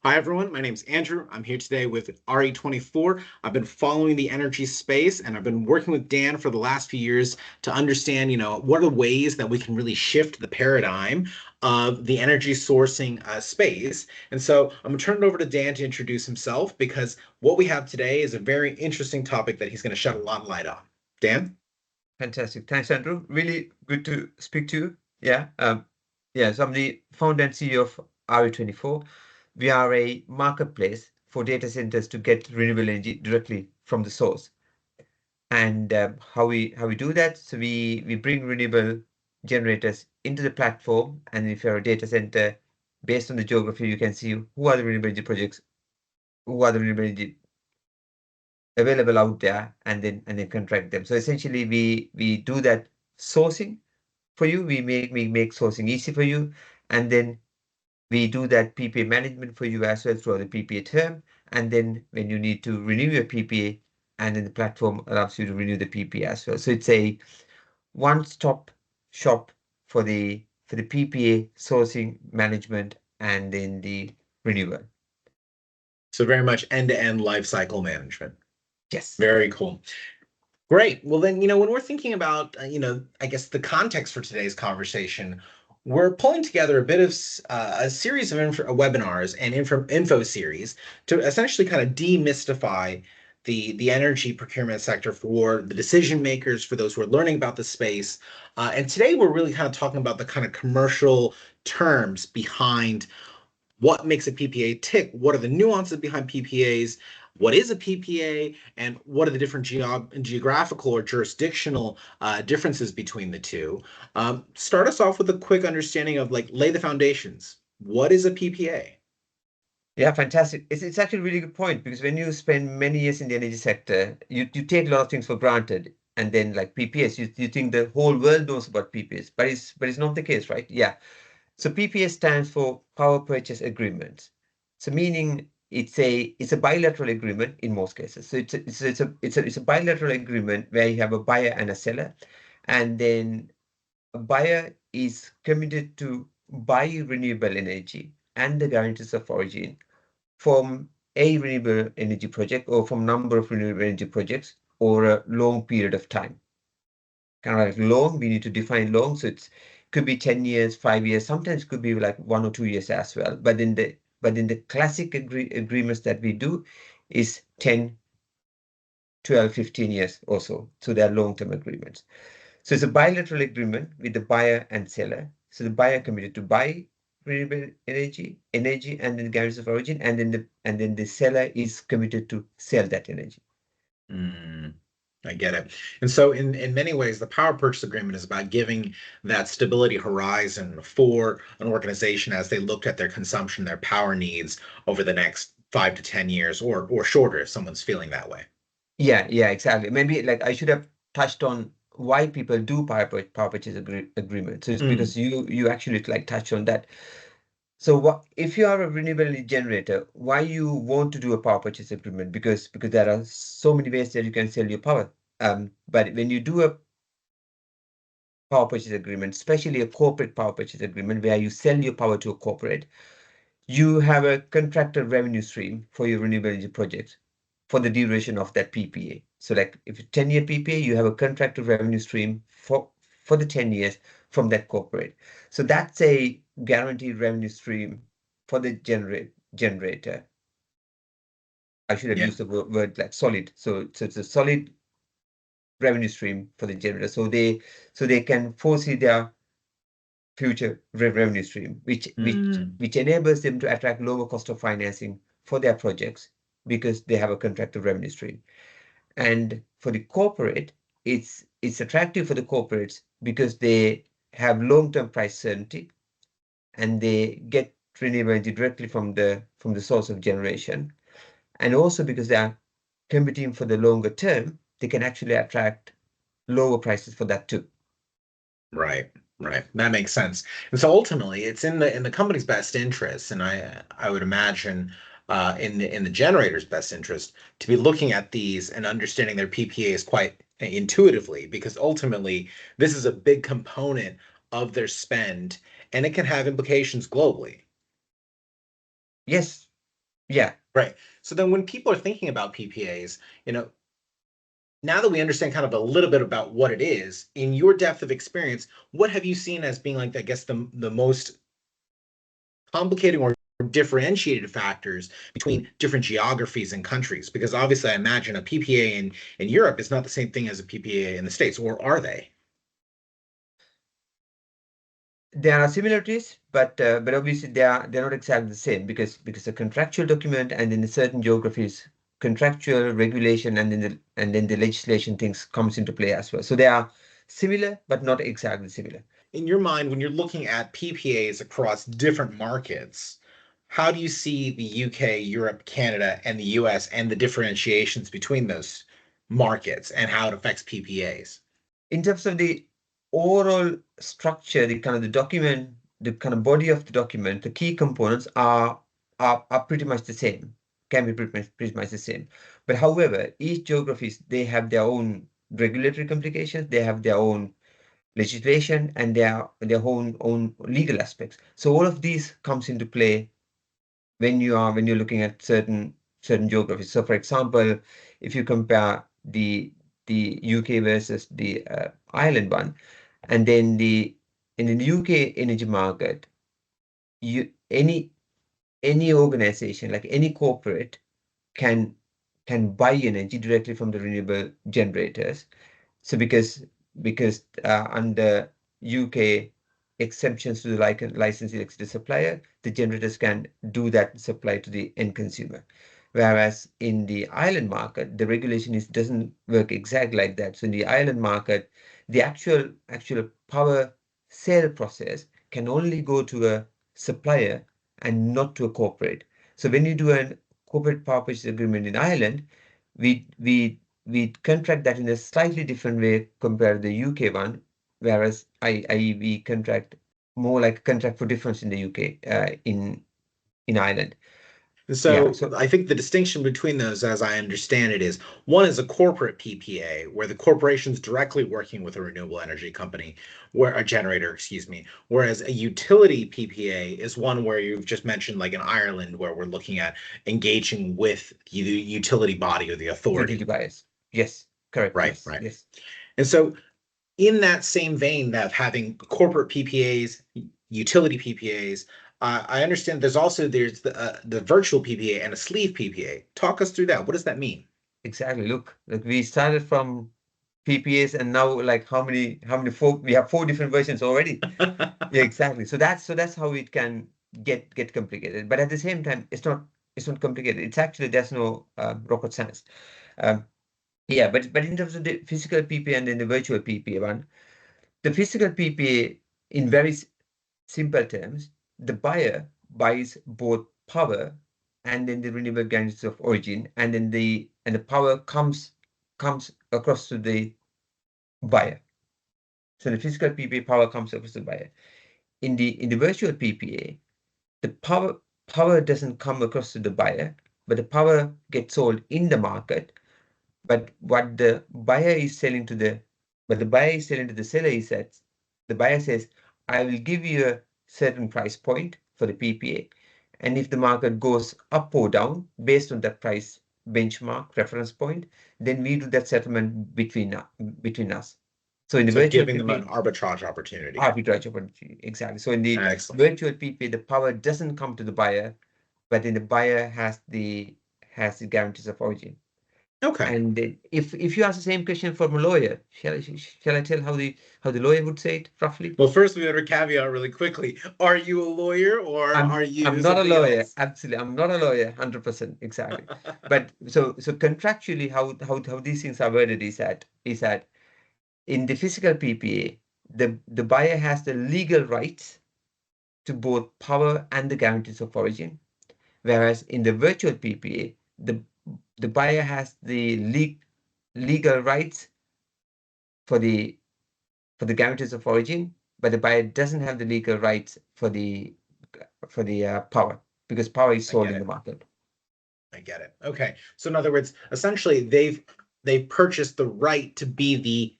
Hi, everyone. My name's Andrew. I'm here today with RE24. I've been following the energy space and I've been working with Dan for the last few years to understand, what are the ways that we can really shift the paradigm of the energy sourcing space. And so I'm going to turn it over to Dan to introduce himself because what we have today is a very interesting topic that he's going to shed a lot of light on. Dan? Fantastic. Thanks, Andrew. Really good to speak to you. So I'm the founder and CEO of RE24. We are a marketplace for data centers to get renewable energy directly from the source. And how we do that? So we bring renewable generators into the platform, and if you're a data center, based on the geography, you can see who are the renewable energy projects, who are the renewable energy available out there, and then contract them. So essentially, we do that sourcing for you. We make sourcing easy for you, and then we do that PPA management for you as well throughout the PPA term. And then when you need to renew your PPA, and then the platform allows you to renew the PPA as well. So it's a one-stop shop for the PPA sourcing management and then the renewal. So very much end-to-end life cycle management. Yes. Very cool. Great. Well, then, when we're thinking about, I guess the context for today's conversation, we're pulling together a bit of a series of webinars and info series to essentially kind of demystify the energy procurement sector for the decision makers, for those who are learning about the space. And today we're really kind of talking about the kind of commercial terms behind what makes a PPA tick, what are the nuances behind PPAs, what is a PPA, and what are the different geographical or jurisdictional differences between the two. Start us off with a quick understanding of lay the foundations. What is a PPA? Yeah, fantastic. It's actually a really good point because when you spend many years in the energy sector, you take a lot of things for granted. And then like PPAs, you think the whole world knows about PPAs, but it's not the case, right? Yeah. So PPA stands for Power Purchase Agreements. So meaning it's a bilateral agreement in most cases. So it's a bilateral agreement where you have a buyer and a seller, and then a buyer is committed to buy renewable energy and the guarantees of origin from a renewable energy project or from number of renewable energy projects over a long period of time. Kind of like long, we need to define long. So it could be 10 years, 5 years, sometimes it could be like 1 or 2 years as well. But in the classic agreements that we do is 10, 12, 15 years or so. So they are long-term agreements. So it's a bilateral agreement with the buyer and seller. So the buyer committed to buy renewable energy, and then guarantees of origin, and then the seller is committed to sell that energy. Mm, I get it. And so in many ways, the power purchase agreement is about giving that stability horizon for an organization as they look at their consumption, their power needs over the next 5 to 10 years or shorter if someone's feeling that way. Yeah, exactly. Maybe like I should have touched on why people do power purchase agreement. So it's Mm, because you actually like touched on that. So what if you are a renewable energy generator, why you want to do a power purchase agreement? Because there are so many ways that you can sell your power. But when you do a power purchase agreement, especially a corporate power purchase agreement where you sell your power to a corporate, you have a contracted revenue stream for your renewable energy projects for the duration of that PPA. So like if it's 10-year PPA, you have a contracted revenue stream for the 10 years from that corporate. So that's a guaranteed revenue stream for the generator. I should have yeah. used the word like solid. So it's a solid revenue stream for the generator. So they can foresee their future revenue stream, which which Mm, which enables them to attract lower cost of financing for their projects because they have a contracted revenue stream. And for the corporate, it's attractive for the corporates because they have long-term price certainty and they get renewable energy directly from the source of generation. And also because they are committing for the longer term, they can actually attract lower prices for that too. right, right. That makes sense. And so ultimately, it's in the company's best interest, and I would imagine in the generator's best interest to be looking at these and understanding their PPAs quite intuitively, because ultimately this is a big component of their spend, and it can have implications globally. Yes, Yeah. Right. So then when people are thinking about PPAs, now that we understand kind of a little bit about what it is, in your depth of experience, what have you seen as being like, I guess, the most complicating or differentiated factors between different geographies and countries? Because obviously, I imagine a PPA in Europe is not the same thing as a PPA in the States, or are they? There are similarities, but obviously they're not exactly the same because a contractual document and in certain geographies, contractual regulation and then the legislation things comes into play as well. So they are similar but not exactly similar. In your mind, when you're looking at PPAs across different markets, how do you see the UK, Europe, Canada, and the US and the differentiations between those markets and how it affects PPAs? In terms of the overall structure, the kind of the document, the kind of body of the document, the key components are pretty much the same, can be pretty much the same. But however, each geographies, they have their own regulatory complications, they have their own legislation and their own legal aspects. So all of these comes into play when you're looking at certain geographies. So for example, if you compare the UK versus the Ireland one, and then in the UK energy market, you any organization like any corporate can buy energy directly from the renewable generators. So because under UK exemptions to the licensed electricity supplier, the generators can do that supply to the end consumer. Whereas in the island market, the regulation doesn't work exactly like that. So in the island market, the actual power sale process can only go to a supplier and not to a corporate. So when you do a corporate power purchase agreement in Ireland, we we we contract that in a slightly different way compared to the UK one, whereas we contract more like contract for difference in the UK in Ireland. And Yeah, so so I think the distinction between those, as I understand it, is one is a corporate PPA, where the corporation's directly working with a renewable energy company, where a generator, excuse me, whereas a utility PPA is one where you've just mentioned, like in Ireland, where we're looking at engaging with the utility body or the utility authority. bias. Yes, correct. Right, Yes, right. yes, And so in that same vein of having corporate PPAs, utility PPAs, I understand there's the virtual PPA and a sleeve PPA. Talk us through that. What does that mean? exactly. Look, like we started from PPAs and now like how many four we have four different versions already. Yeah, exactly. So that's how it can get complicated. But at the same time, it's not complicated. It's actually there's no rocket science. Um, yeah, but in terms of the physical PPA and then the virtual PPA one, the physical PPA in very simple terms, the buyer buys both power and then the renewable guarantees of origin, and then the power comes across to the buyer. So the physical PPA power comes across to the buyer. In the virtual PPA, the power doesn't come across to the buyer, but the power gets sold in the market. But what the buyer is selling to the but the buyer is selling to the seller is that the buyer says, I will give you a certain price point for the PPA. And if the market goes up or down based on that price benchmark reference point, then we do that settlement between us. So in the So virtual giving them an PPA, arbitrage opportunity. arbitrage opportunity. Exactly. So in the Excellent. virtual PPA, the power doesn't come to the buyer, but then the buyer has the guarantees of origin. Okay. And then if you ask the same question from a lawyer, shall I tell how the lawyer would say it roughly? Well, first we better caveat really quickly. Are you a lawyer or are I'm you not a something lawyer. else? Absolutely, I'm not a lawyer, 100% exactly. But so contractually, how these things are worded is that in the physical PPA, the buyer has the legal rights to both power and the guarantees of origin, whereas in the virtual PPA, the buyer has the legal rights for the guarantees of origin, but the buyer doesn't have the legal rights for the power because power is I sold get in the it. market. I get it. Okay. So in other words, essentially they've purchased the right to be the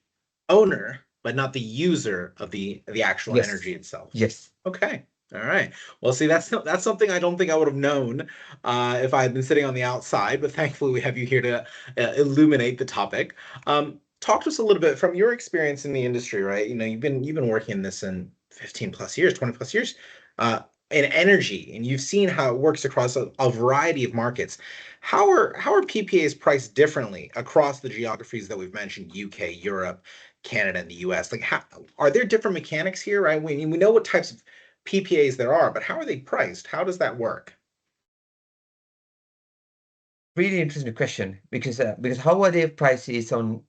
owner, but not the user of the actual Yes, energy itself. yes. Okay. All right. Well, see, that's something I don't think I would have known if I had been sitting on the outside, but thankfully we have you here to illuminate the topic. Talk to us a little bit from your experience in the industry, right? You know, you've been working in this in 15 plus years, 20 plus years, uh, in energy, and you've seen how it works across a variety of markets. How are PPAs priced differently across the geographies that we've mentioned, UK, Europe, Canada, and the US? Like, are there different mechanics here, right? We know what types of PPAs there are, but how are they priced? How does that work? Really interesting question because how are they priced is on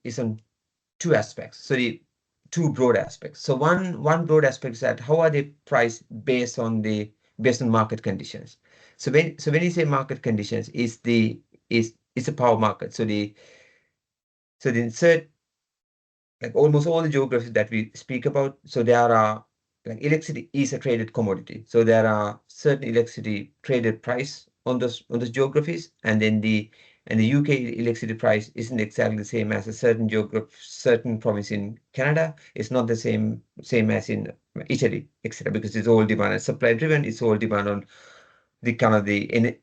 two aspects. So the two broad aspects. So one broad aspect is that how are they priced based on market conditions. So when you say market conditions, is the power market. So the insert like almost all the geographies that we speak about. So there are like electricity is a traded commodity. So there are certain electricity traded price on those geographies, and the UK electricity price isn't exactly the same as a certain province in Canada. It's not the same as in Italy, etc. Because it's all demand and supply driven. It's all demand on the kind of the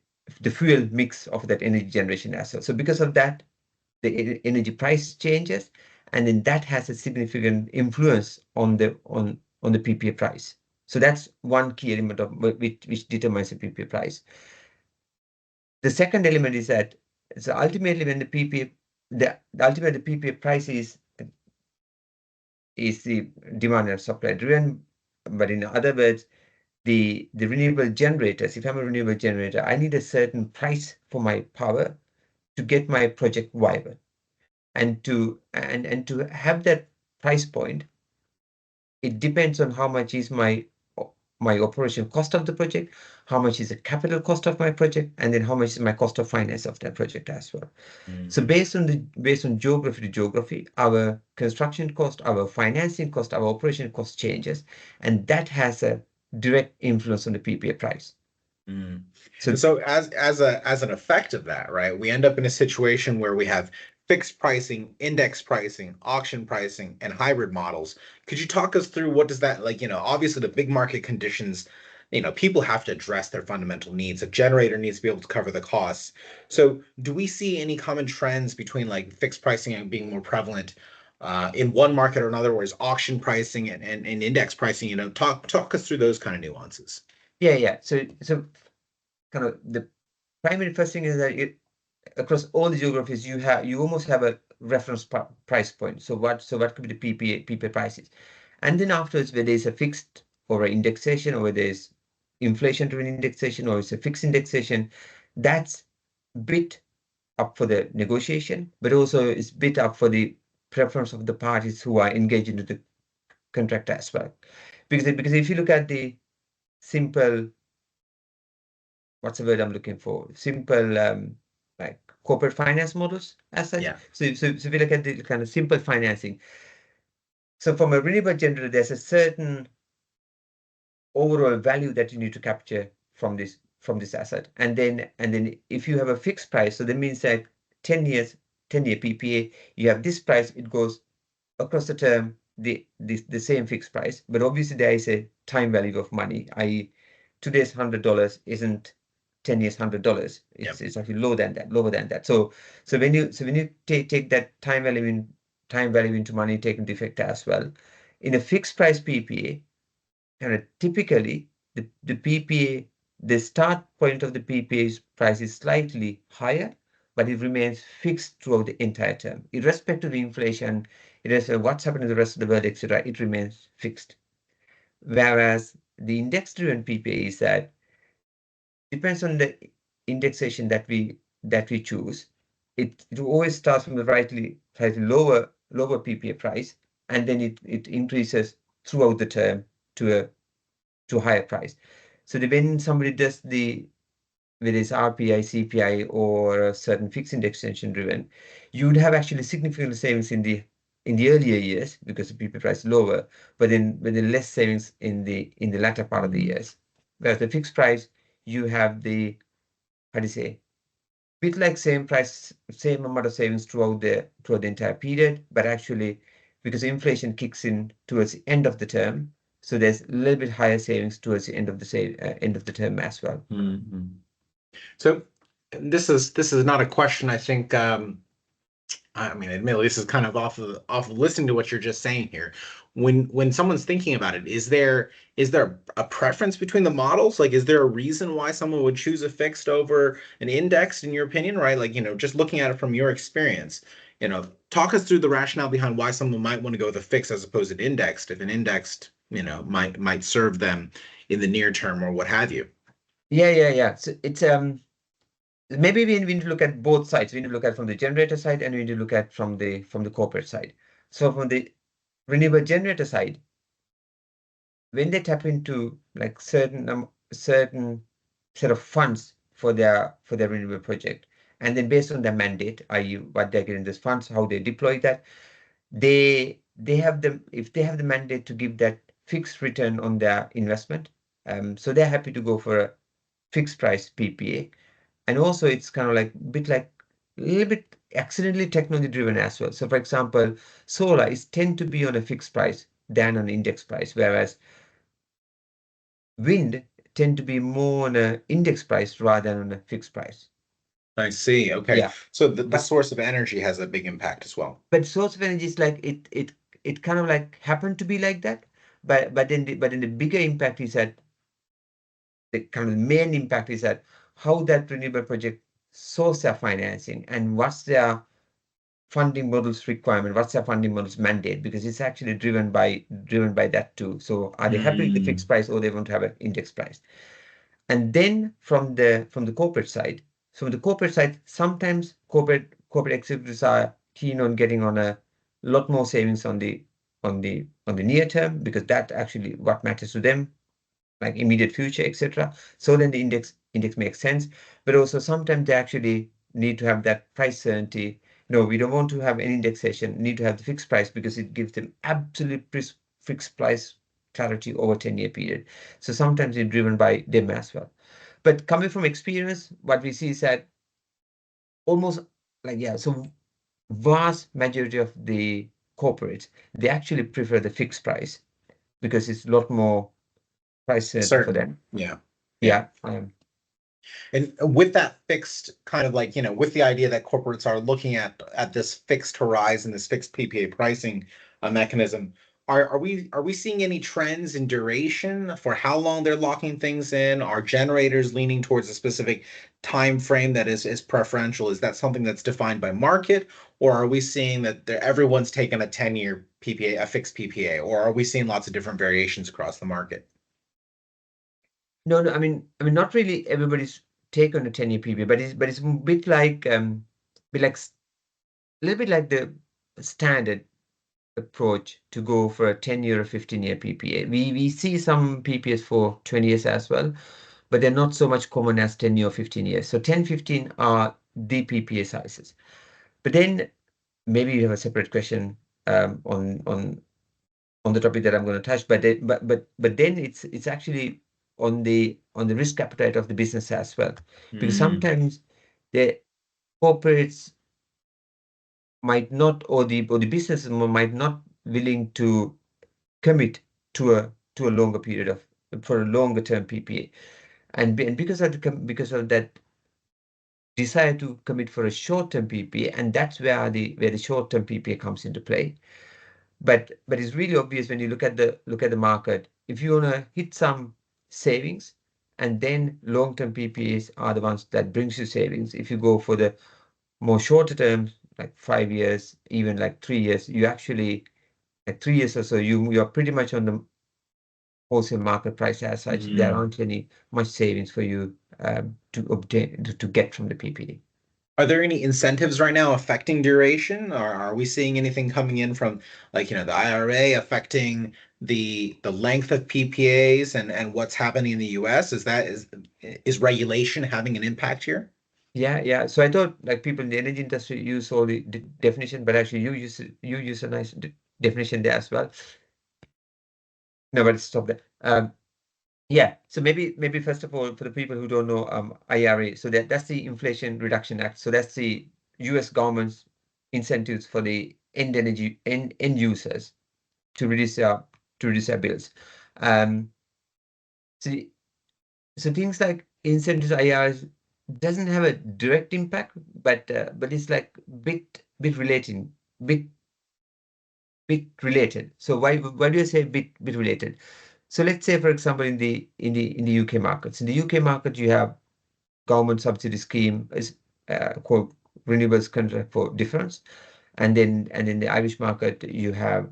fuel mix of that energy generation as well. So because of that, the energy price changes, and then that has a significant influence on the PPA price. So that's one key element of which determines the PPA price. The second element is that so ultimately when the PPA the ultimate the PPA price is the demand and supply driven, but in other words, the renewable generators, if I'm a renewable generator, I need a certain price for my power to get my project viable. And to have that price point, it depends on how much is my operation cost of the project, how much is the capital cost of my project, and then how much is my cost of finance of that project as well. So Mm, based on geography to geography, our construction cost, our financing cost, our operation cost changes, and that has a direct influence on the PPA price. mm. And So so as an effect of that, right, we end up in a situation where we have fixed pricing, index pricing, auction pricing, and hybrid models. Could you talk us through what does that like, obviously the big market conditions, people have to address their fundamental needs. A generator needs to be able to cover the costs. So do we see any common trends between like fixed pricing and being more prevalent in one market or another, whereas auction pricing and index pricing, talk us through those kind of nuances. yeah. So kind of the primary first thing is that across all the geographies you almost have a reference price point. So what could be the PPA prices, and then afterwards whether it's a fixed or an indexation, or whether it's inflation driven indexation or it's a fixed indexation, that's bit up for the negotiation, but also it's bit up for the preference of the parties who are engaged into the contract as well. Because if you look at the simple, what's the word I'm looking for? Simple, like corporate finance models as such. Yeah. So if you look at the kind of simple financing, so from a renewable generator, there's a certain overall value that you need to capture from this asset, and then if you have a fixed price, so that means that 10-year PPA, you have this price, it goes across the term, the same fixed price, but obviously there is a time value of money, i.e. today's $100 isn't 10 years $100. Yep. It's actually lower than that. So when you take that time value into money, take into effect as well. In a fixed price PPA, and typically the PPA, the start point of the PPA's price is slightly higher, but it remains fixed throughout the entire term. Irrespective of inflation, irrespective of what's happening in the rest of the world, etc., it remains fixed. Whereas the index-driven PPA is that depends on the indexation that we choose. It always starts from the slightly lower PPA price, and then it increases throughout the term to a higher price. So when somebody does whether it's RPI, CPI, or a certain fixed indexation driven, you would have actually significant savings in the earlier years because the PPI price is lower, but then less savings in the latter part of the Mm, years. Whereas the fixed price, you have the, how do you say, bit like same price, same amount of savings throughout the entire period, but actually because inflation kicks in towards the end of the term, So there's a little bit higher savings towards the end of the end of the term as well. Mhm. So this is not a question I think I mean, admittedly, this is kind of off of listening to what you're just saying here. When someone's thinking about it, is there a preference between the models? Like, is there a reason why someone would choose a fixed over an indexed, in your opinion, right? Like, just looking at it from your experience, talk us through the rationale behind why someone might want to go with a fixed as opposed to indexed, if an indexed, might serve them in the near term or what have you. Yeah. So it's maybe we need to look at both sides. We need to look at from the generator side, and we need to look at from the corporate side. So from the renewable generator side, when they tap into like certain set of funds for their renewable project, and then based on their mandate, i.e., what they're getting these funds, how they deploy that, they have the if they have the mandate to give that fixed return on their investment, so they're happy to go for a fixed price PPA. And also it's kind of like a little bit accidentally technology driven as well. So for example, solar is tend to be on a fixed price than an index price, whereas wind tend to be more on a index price rather than on a fixed price. I see. Okay. Yeah. So the But source of energy has a big impact as well. source of energy is like it kind of like happened to be like that. But then the bigger impact is that the kind of main impact is that how that renewable project source their financing and what's their funding models requirement, what's their funding models mandate, because it's actually driven by that too. So are they happy with the Mm, fixed price or they want to have an index price? And then from the corporate side, sometimes corporate executives are keen on getting on a lot more savings on the near term, because that actually what matters to them, like immediate future, etc. So then the index makes sense. But also sometimes they actually need to have that price certainty. No, we don't want to have an indexation, need to have the fixed price because it gives them absolute fixed price clarity over 10-year period. So sometimes it's driven by them as well. But coming from experience, what we see is that almost so vast majority of the corporates, they actually prefer the fixed price because it's a lot more price certainty for certain. them. Yeah. Yeah. Yeah. And with that fixed kind of like, with the idea that corporates are looking at this fixed horizon, this fixed PPA pricing mechanism, are we seeing any trends in duration for how long they're locking things in? Are generators leaning towards a specific time frame that is preferential? Is that something that's defined by market, or are we seeing that everyone's taken a 10-year PPA, a fixed PPA, or are we seeing lots of different variations across the market? No, no. I mean, not really everybody's take on a 10-year PPA, but it's a little bit like the standard approach to go for a 10-year or 15-year PPA. We see some PPAs for 20 years as well, but they're not so much common as 10 or 15 years. So 10, 15 are the PPA sizes. But then maybe you have a separate question on the topic that I'm going to touch, but then it's actually on the risk appetite of the business as well, because Mm, sometimes the corporates might not, or the business might not willing to commit to a longer period of for a longer term PPA, and because of that desire to commit for a short term PPA, and that's where the short term PPA comes into play. But it's really obvious when you look at the market. If you wanna hit some savings, and then long-term PPAs are the ones that brings you savings. If you go for the more shorter terms, like 5 years, even like 3 years, you actually at 3 years or so, you're pretty much on the wholesale market price as such. There mm. aren't any much savings for you to get from the PPA. Are there any incentives right now affecting duration, or are we seeing anything coming in from, like, the IRA affecting the length of PPAs and what's happening in the US? Is regulation having an impact here? Yeah. So I thought like people in the energy industry use all the definition, but actually you use a nice definition there as well. No, but stop there. Yeah. So maybe first of all, for the people who don't know, IRA. So that's the Inflation Reduction Act. So that's the U.S. government's incentives for the end users to reduce their bills. Um, so, so things like incentives IRs doesn't have a direct impact, but it's like bit relating, bit bit related. So why do I say bit related? So let's say, for example, in the UK markets. In the UK market, you have government subsidy scheme is called Renewables Contract for Difference. And in the Irish market, you have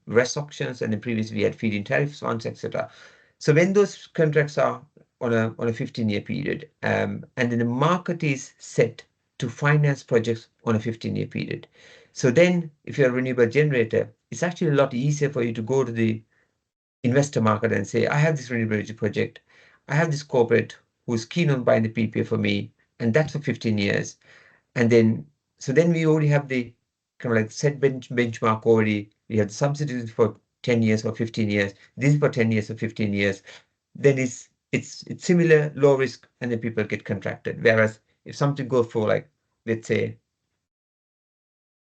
REST auctions, and then previously we had feed-in tariffs ones, etc. So when those contracts are on a 15-year period, and then the market is set to finance projects on a 15-year period. So then, if you're a renewable generator, it's actually a lot easier for you to go to the investor market and say, I have this renewable energy project, I have this corporate who's keen on buying the PPA for me, and that's for 15 years. And then, so then we already have the kind of like set benchmark already. We have the subsidies for 10 years or 15 years. This is for 10 years or 15 years. Then it's similar, low risk, and then people get contracted. Whereas if something goes for like, let's say,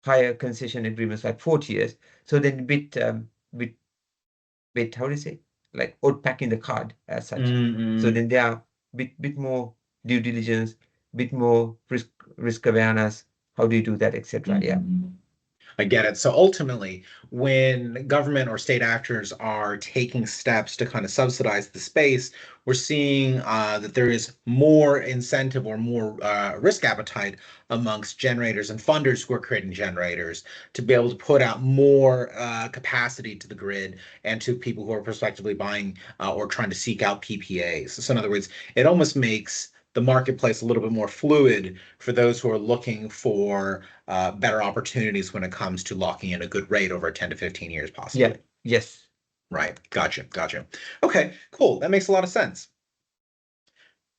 higher concession agreements like 40 years, so then bit bit how do you say, like old packing the card as such. So then there are bit more due diligence, bit more risk awareness. How do you do that, etc. Yeah. I get it. So ultimately, when government or state actors are taking steps to kind of subsidize the space, we're seeing that there is more incentive or more risk appetite amongst generators and funders who are creating generators to be able to put out more capacity to the grid and to people who are prospectively buying or trying to seek out PPAs. So in other words, it almost makes the marketplace a little bit more fluid for those who are looking for better opportunities when it comes to locking in a good rate over 10 to 15 years, Yeah. possibly. Yes. Right. Gotcha. Gotcha. Okay, cool. That makes a lot of sense.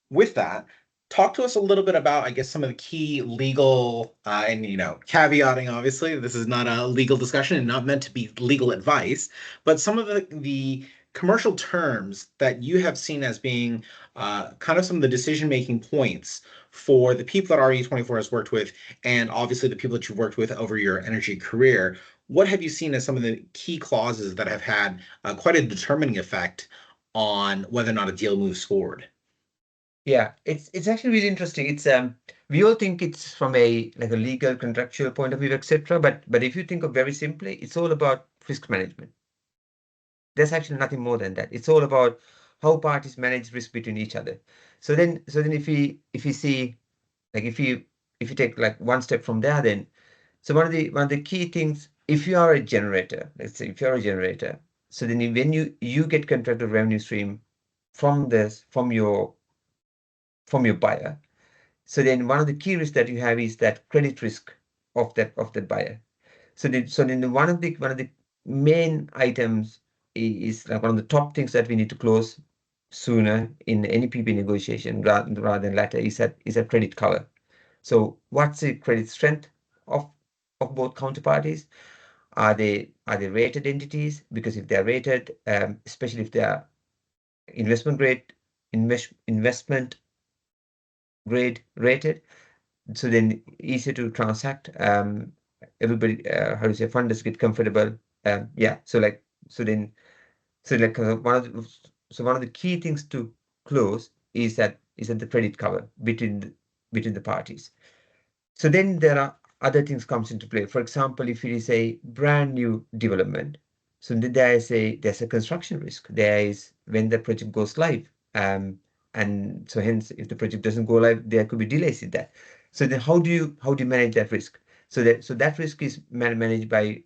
With that, talk to us a little bit about, I guess, some of the key legal and caveating. Obviously, this is not a legal discussion and not meant to be legal advice, but some of the commercial terms that you have seen as being kind of some of the decision-making points for the people that RE24 has worked with, and obviously the people that you've worked with over your energy career. What have you seen as some of the key clauses that have had quite a determining effect on whether or not a deal moves forward? Yeah, it's actually really interesting. It's we all think it's from a like a legal contractual point of view, etc. But if you think of very simply, it's all about risk management. There's actually nothing more than that. It's all about how parties manage risk between each other. So then if we see like if you take like one step from there, then so one of the key things, if you are a generator, let's say if you're a generator, so then when you get contracted revenue stream from your buyer. So then one of the key risks that you have is that credit risk of that buyer. So then one of the main items is like one of the top things that we need to close sooner in any PPA negotiation rather than later is a credit cover. So what's the credit strength of both counterparties? Are they rated entities? Because if they're rated, especially if they are investment grade investment grade rated, so then easier to transact. Everybody, how do you say, funders get comfortable. Yeah. So one of the key things to close is that the credit cover between the parties. So then there are other things comes into play. For example, if it is a brand new development, so then there's a construction risk. There is when the project goes live. And so hence if the project doesn't go live, there could be delays in that. So then how do you manage that risk? So that risk is managed by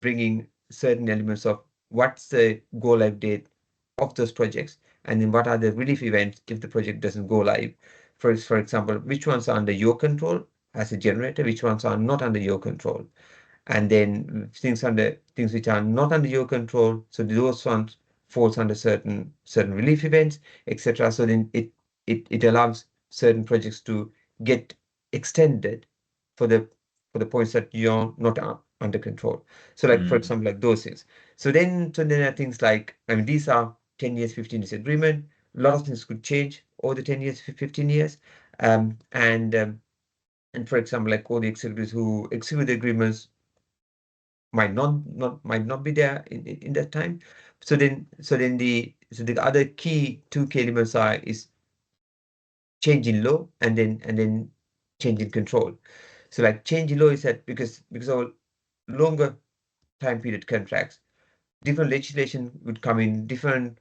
bringing certain elements of what's the go live date of those projects, and then what are the relief events if the project doesn't go live. For example, which ones are under your control as a generator, which ones are not under your control, and then things which are not under your control. So those ones falls under certain relief events, etc. So then it allows certain projects to get extended for the points that you're not under control. So like for example, like those things. So then there are things like, I mean, these are 10 years, 15 years agreement. A lot of things could change over the 10 years, 15 years. And for example, like all the executives who execute the agreements might not be there in that time. The other two key elements is change in law and then change in control. So like change in law is that because of longer time period contracts, different legislation would come in, different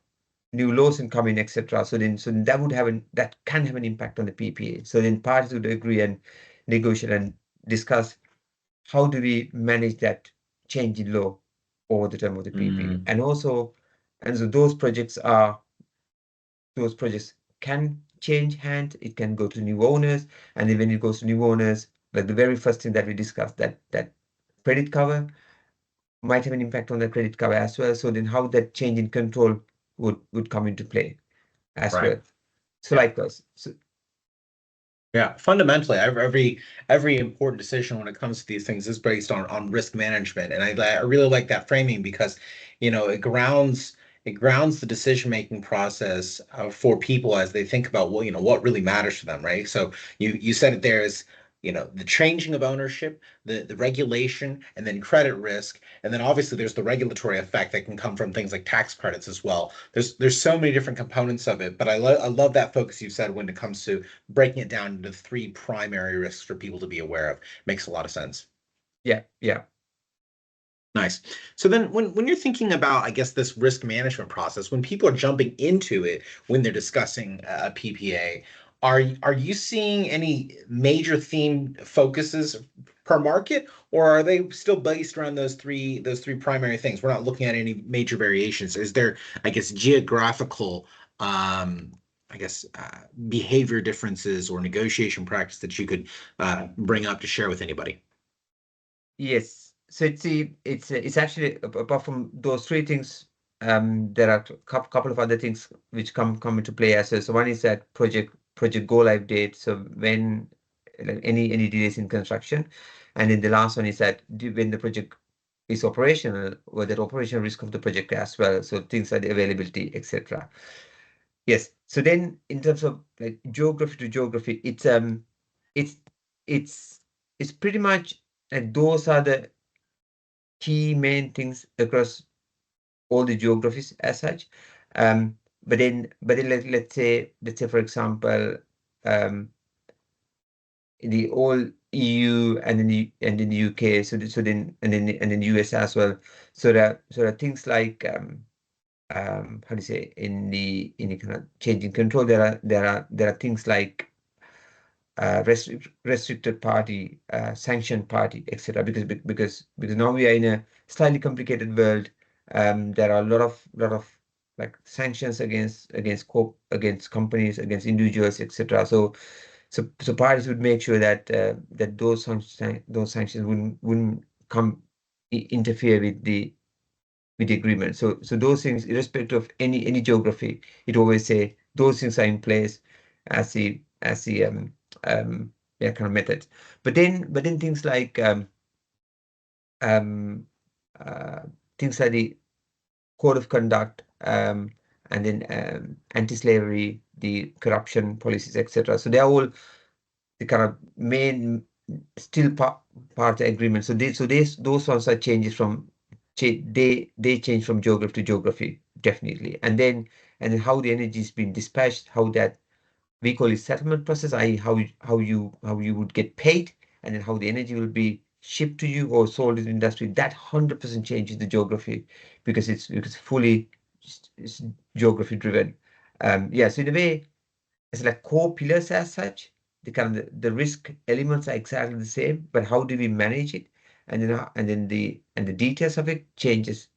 new laws and come in, etc. So then that can have an impact on the PPA. So then parties would agree and negotiate and discuss how do we manage that change in law over the term of the PPA. And so those projects can change hands. It can go to new owners, and then when it goes to new owners, like the very first thing that we discussed, that credit cover might have an impact on the credit cover as well. So then how that change in control would come into play as Right. well. So likewise. So Yeah, fundamentally, every important decision when it comes to these things is based on risk management, and I really like that framing because, it grounds the decision making process for people as they think about what really matters to them, right? So you said it there is the changing of ownership, the regulation, and then credit risk, and then obviously there's the regulatory effect that can come from things like tax credits as well. There's so many different components of it, but I love that focus you said when it comes to breaking it down into three primary risks for people to be aware of. Makes a lot of sense. yeah. Nice. So then when you're thinking about, I guess, this risk management process, when people are jumping into it, when they're discussing a PPA, are you seeing any major theme focuses per market, or are they still based around those three primary things? We're not looking at any major variations. Is there, I guess, geographical I guess behavior differences or negotiation practice that you could bring up to share with anybody? Yes. So it's actually apart from those three things, there are a couple of other things which come into play as well. So one is that project go live date. So when like any delays in construction, and then the last one is that when the project is operational, or that operational risk of the project as well. So things like the availability, etc. Yes. So then in terms of like geography to geography, it's it's it's pretty much like those are the key main things across all the geographies as such. But then let's say for example, um, the all EU and then the UK, so then US as well. So there are things like how do you say, in the kind of changing control, there are things like restricted party, sanctioned party, etc. Because now we are in a slightly complicated world. There are a lot of like sanctions against companies, against individuals, etc. So parties would make sure that those sanctions wouldn't come interfere with the agreement. So those things, irrespective of any geography, it always say those things are in place as the yeah, kind of method. But then um, uh, things like the code of conduct, and then anti-slavery, the corruption policies, etc. So they are all the kind of main still part of the agreement. Those ones are changes from they change from geography to geography, definitely. And then how the energy is being dispatched, how that we call it settlement process, i.e. how you would get paid, and then how the energy will be shipped to you or sold in the industry. That 100% changes the geography because it's fully it's geography driven. Yeah, so in a way, it's like core pillars as such. The kind of the risk elements are exactly the same, but how do we manage it? And then the details of it changes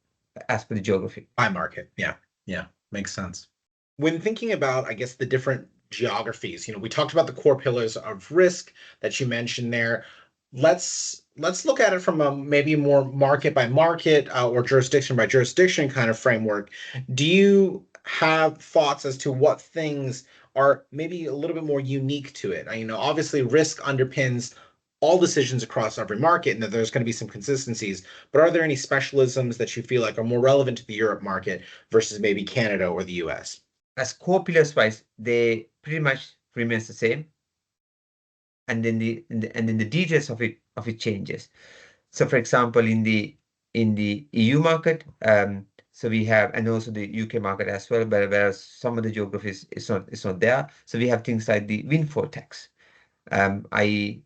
as per the geography. By market. Yeah. Yeah. Makes sense. When thinking about, I guess, the different geographies, we talked about the core pillars of risk that you mentioned there. Let's look at it from a maybe more market by market or jurisdiction by jurisdiction kind of framework. Do you have thoughts as to what things are maybe a little bit more unique to it? Obviously, risk underpins all decisions across every market, and that there's going to be some consistencies. But are there any specialisms that you feel like are more relevant to the Europe market versus maybe Canada or the US? As core pillars wise, they pretty much remains the same, and then the details of it changes. So, for example, in the EU market, So we have, and also the UK market as well, whereas some of the geographies it's not there. So we have things like the windfall tax. I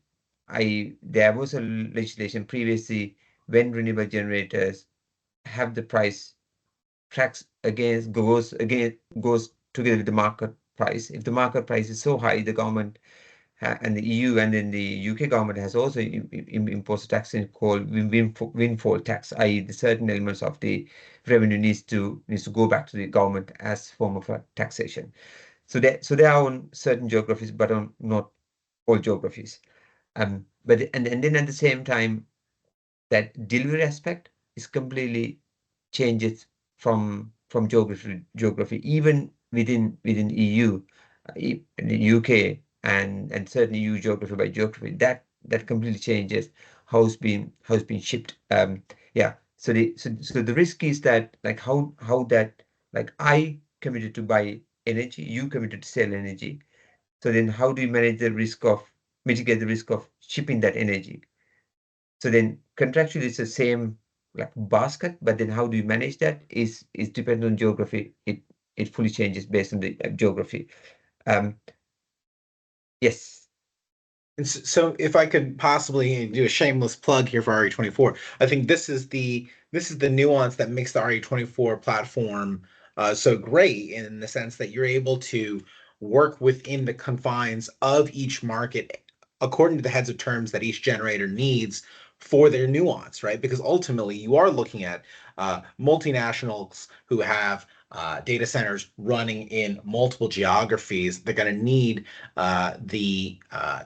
there was a legislation previously when renewable generators have the price tracks goes together with the market price. If the market price is so high, the government and the EU and then the UK government has also imposed a tax called windfall tax, i.e., the certain elements of the revenue needs to go back to the government as form of a taxation. So there are on certain geographies, but on not all geographies. But and then at the same time, that delivery aspect is completely changes from geography to geography, even within EU, the UK, and certainly EU geography by geography. That completely changes how it's been shipped. Yeah. So the risk is that, like, how that, like, I committed to buy energy, you committed to sell energy. So then how do you manage the risk of mitigate the risk of shipping that energy? So then contractually it's the same, like, basket, but then how do you manage that is dependent on geography. It fully changes based on the geography. Um, yes, And so, if I could possibly do a shameless plug here for RE24, I think this is the nuance that makes the RE24 platform so great, in the sense that you're able to work within the confines of each market according to the heads of terms that each generator needs for their nuance, right? Because ultimately, you are looking at multinationals who have data centers running in multiple geographies. They're going to need the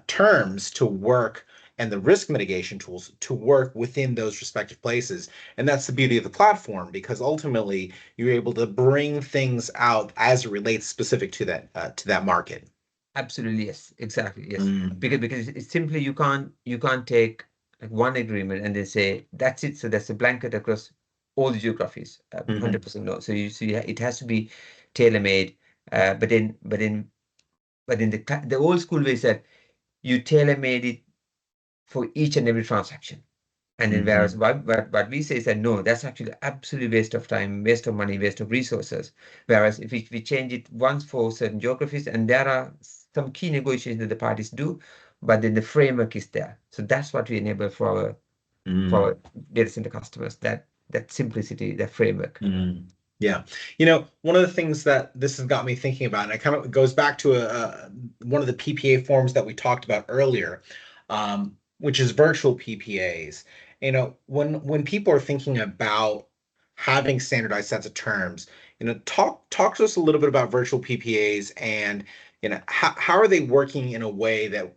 terms to work, and the risk mitigation tools to work within those respective places. And that's the beauty of the platform, because ultimately you're able to bring things out as it relates specific to that market. absolutely, yes, exactly, yes. Mm. Because it's simply you can't take, like, one agreement and then say that's it. So that's a blanket across all the geographies. Mhm. 100% no. So you see, it has to be tailor made. But in the old school way said you tailor made it for each and every transaction. And then whereas Mhm. what we say is that no, that's actually absolutely waste of time, waste of money, waste of resources. Whereas if we change it once for certain geographies, and there are some key negotiations that the parties do, but then the framework is there. So that's what we enable for Mm. our data center customers, that simplicity, that framework. Mm. Yeah. One of the things that this has got me thinking about, and it kind of goes back to one of the PPA forms that we talked about earlier, which is virtual PPAs. When people are thinking about having standardized sets of terms, talk to us a little bit about virtual PPAs, and how are they working in a way that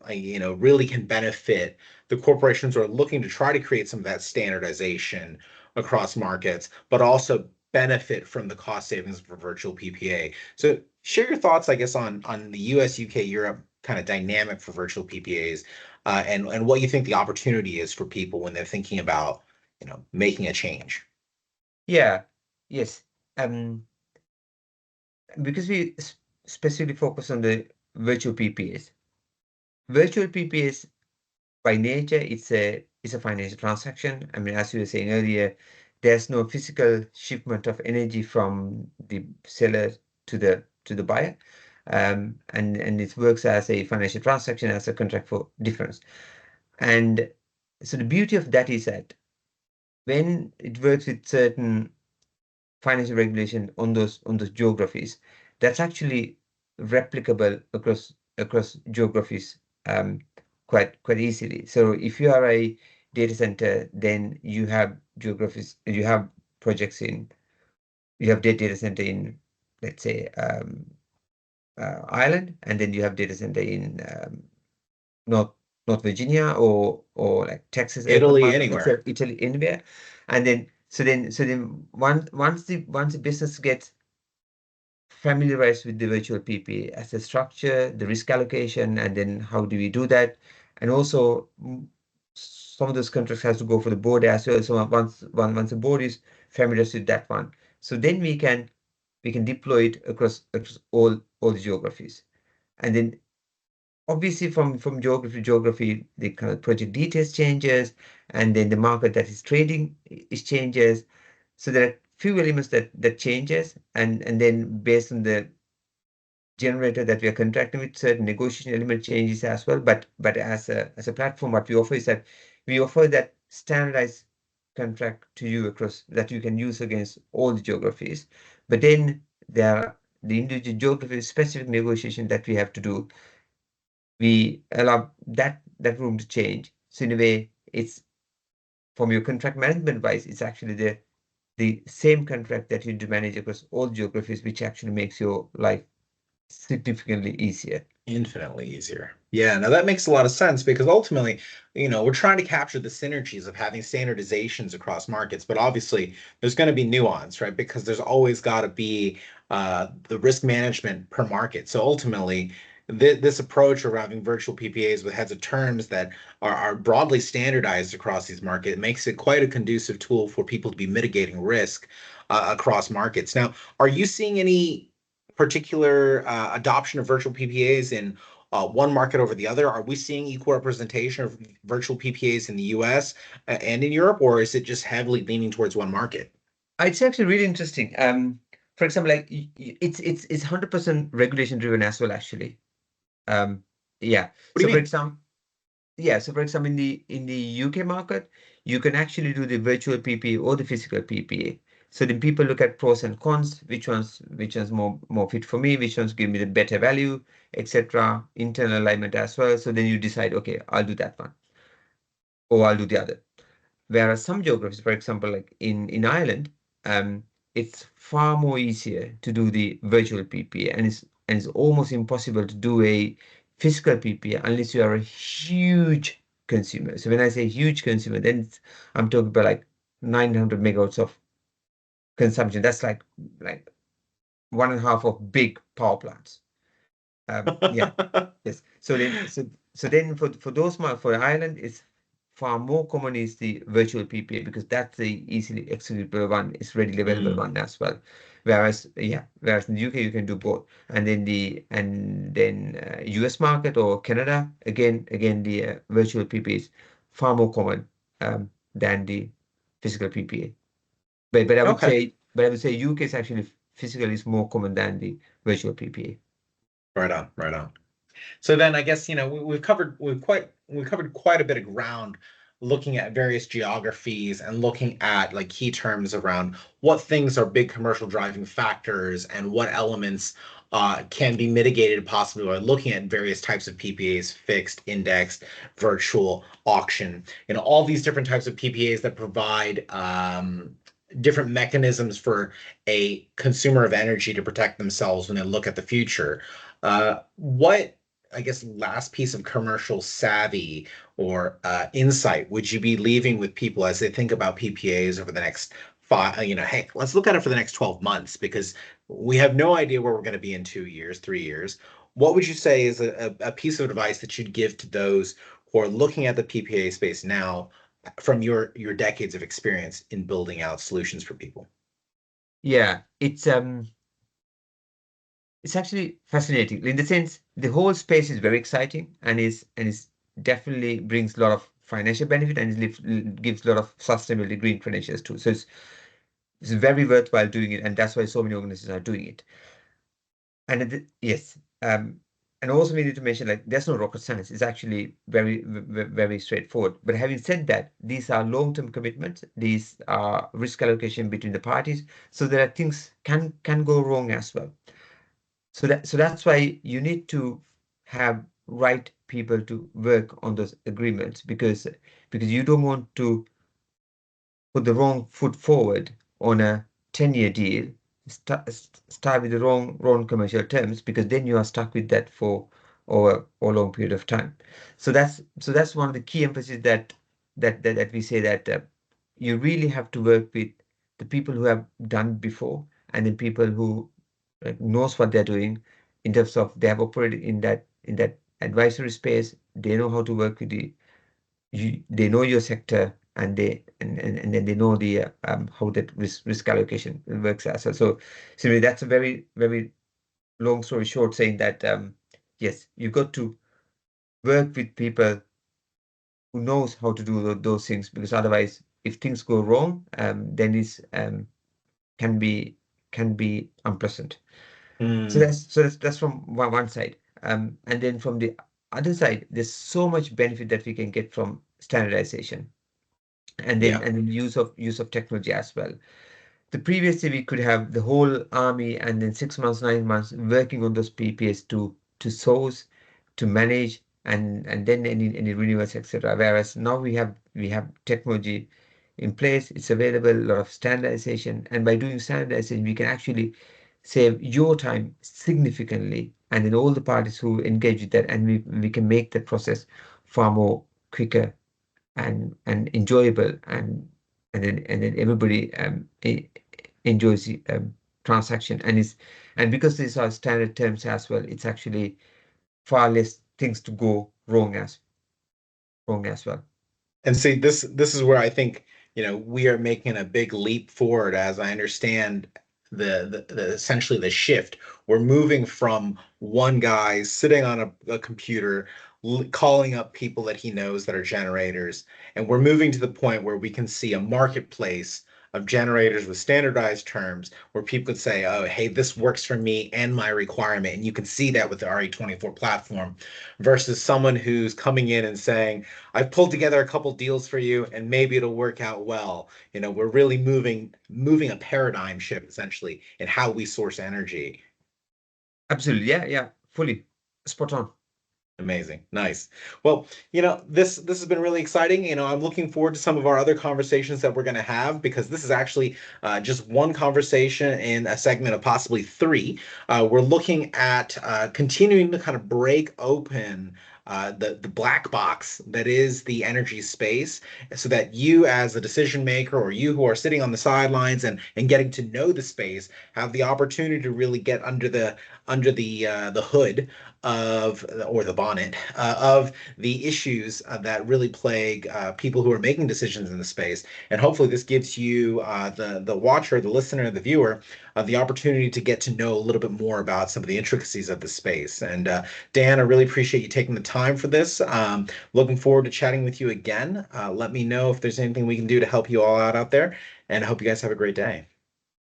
really can benefit the corporations who are looking to try to create some of that standardization across markets, but also benefit from the cost savings of a virtual PPA. So share your thoughts, I guess, on the US, UK, Europe kind of dynamic for virtual PPAs, and what you think the opportunity is for people when they're thinking about making a change. Yeah, yes. Because we specifically focus on the virtual PPAs. Virtual PPAs by nature, it's a financial transaction. I mean, as you were saying earlier, there's no physical shipment of energy from the seller to the buyer, and it works as a financial transaction, as a contract for difference. And so the beauty of that is that when it works with certain financial regulation on those geographies, that's actually replicable across geographies, quite easily. So if you are a data center, then you have geographies, projects in, you have data center in, let's say, Ireland, and then you have data center in North North Virginia, or like Texas airport Italy, market, anywhere. Italy, anywhere. And then once the business gets familiarized with the virtual PPA as a structure, the risk allocation, and then how do we do that? And also, some of those contracts has to go for the board as well. So once the board is familiarized with that one, so then we can deploy it across all the geographies. And then obviously from geography to geography, the kind of project details changes, and then the market that is trading is changes. So there are few elements that changes, and then based on the generator that we are contracting with, certain negotiation element changes as well. But as a platform, what we offer is that we offer that standardized contract to you across that you can use against all the geographies. But then there are the individual geography specific negotiation that we have to do. We allow that room to change. So in a way, it's from your contract management wise, it's actually the same contract that you do manage across all geographies, which actually makes your life significantly easier. Infinitely easier. Yeah, now that makes a lot of sense because ultimately, we're trying to capture the synergies of having standardizations across markets, but obviously there's going to be nuance, right? Because there's always got to be the risk management per market. So ultimately, this approach of having virtual PPAs with heads of terms that are broadly standardized across these markets makes it quite a conducive tool for people to be mitigating risk across markets. Now, are you seeing any particular adoption of virtual PPAs in one market over the other? Are we seeing equal representation of virtual PPAs in the US and in Europe, or is it just heavily leaning towards one market? It's actually really interesting. For example, like it's 100% regulation driven as well, actually. Um, yeah. What do So you for mean? example, yeah. So for example, in the UK market, you can actually do the virtual PPA or the physical PPA. So then people look at pros and cons, which one's more fit for me, which ones give me the better value, etc. Internal alignment as well. So then you decide, okay, I'll do that one, or I'll do the other. Whereas some geographies, for example, like in Ireland, it's far more easier to do the virtual PPA, and it's almost impossible to do a physical PPA unless you are a huge consumer. So when I say huge consumer, then I'm talking about like 900 megawatts of consumption. That's like one and a half of big power plants. Yeah. Yes. So then for those for Ireland, it's far more common is the virtual PPA because that's the easily executable one, it's readily available Mm. one as well. Whereas in the UK you can do both, and then US market or Canada again the virtual PPA is far more common than the physical PPA. But I would Okay. say but I would say UK is actually physical is more common than the virtual PPA. Right on, right on. So then I guess, we've covered quite a bit of ground looking at various geographies and looking at like key terms around what things are big commercial driving factors and what elements can be mitigated possibly by looking at various types of PPAs, fixed, indexed, virtual, auction, all these different types of PPAs that provide different mechanisms for a consumer of energy to protect themselves when they look at the future. What, I guess, last piece of commercial savvy or insight would you be leaving with people as they think about PPAs over the next five, hey, let's look at it for the next 12 months because we have no idea where we're going to be in 2 years, 3 years. What would you say is a piece of advice that you'd give to those who are looking at the PPA space now from your decades of experience in building out solutions for people? Yeah, it's actually fascinating in the sense the whole space is very exciting and is definitely brings a lot of financial benefit and gives a lot of sustainability green credentials too. So it's very worthwhile doing it, and that's why so many organizations are doing it. Yes, and also we need to mention like there's no rocket science. It's actually very straightforward. But having said that, these are long-term commitments. These are risk allocation between the parties. So there are things can go wrong as well. So that's why you need to have right people to work on those agreements because you don't want to put the wrong foot forward on a 10-year deal, start with the wrong commercial terms because then you are stuck with that for over a long period of time. So that's one of the key emphasis that we say that you really have to work with the people who have done before and the people who knows what they're doing in terms of they have operated in that advisory space. They know how to work with they know your sector and then they know the how that risk allocation works as well. So that's a very long story short saying that yes, you got to work with people who knows how to do those things because otherwise if things go wrong then it's can be can be unpleasant. So Mm, that's from one side. And then from the other side, there's so much benefit that we can get from standardization, yeah. and then use of technology as well. The previously we could have the whole army and then 6 months, 9 months working on those PPAs to source, to manage, and then any renewals, etc. Whereas now we have technology in place, it's available, a lot of standardization, and by doing standardization, we can actually save your time significantly, and then all the parties who engage with that, and we can make the process far more quicker and enjoyable, and then everybody enjoys the transaction, and because these are standard terms as well, it's actually far less things to go wrong as well. And see, this is where I think, we are making a big leap forward as I understand the essentially the shift. We're moving from one guy sitting on a computer calling up people that he knows that are generators, and we're moving to the point where we can see a marketplace of generators with standardized terms where people could say, oh, hey, this works for me and my requirement. And you can see that with the RE24 platform versus someone who's coming in and saying, I've pulled together a couple deals for you and maybe it'll work out well. We're really moving a paradigm shift essentially in how we source energy. Absolutely, yeah, yeah, fully spot on. Amazing. Nice. Well, this has been really exciting. I'm looking forward to some of our other conversations that we're going to have because this is actually just one conversation in a segment of possibly three. We're looking at continuing to kind of break open the black box that is the energy space so that you as a decision maker or you who are sitting on the sidelines and getting to know the space have the opportunity to really get under the hood of or the bonnet of the issues that really plague people who are making decisions in the space. And hopefully, this gives you the watcher, the listener, the viewer, the opportunity to get to know a little bit more about some of the intricacies of the space. And Dan, I really appreciate you taking the time for this. Looking forward to chatting with you again. Let me know if there's anything we can do to help you all out there. And I hope you guys have a great day.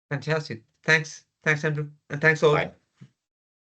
Fantastic. Thanks, Andrew, and thanks all. Bye.